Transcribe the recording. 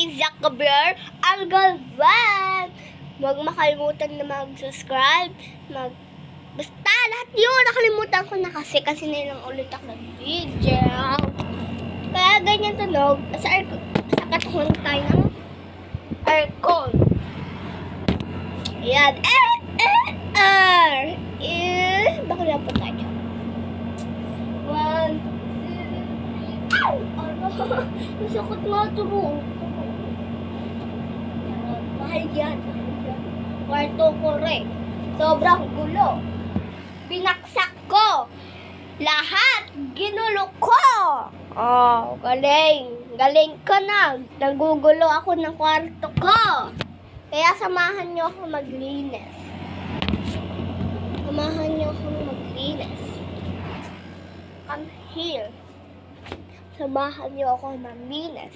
ni Zuckerberg Algalvan. Huwag makalimutan na mag-subscribe, basta lahat yun, nakalimutan ko na kasi na lang ulit ako nag-video. Kaya ganyan tunog, sa katawan tayo ng aircon. Ayan, bakit lang po tayo? 1, 2, 3, ano? Masakot nga ito mo. Mahal yan. Kwarto ko rin. Sobrang gulo. Binaksak ko. Lahat. Ginulo ko. Oh, galing. Galing ko na. Nagugulo ako ng kwarto ko. Kaya samahan niyo ako maglinis. Samahan niyo ako maglinis. Come here. Samahan niyo ako maglinis.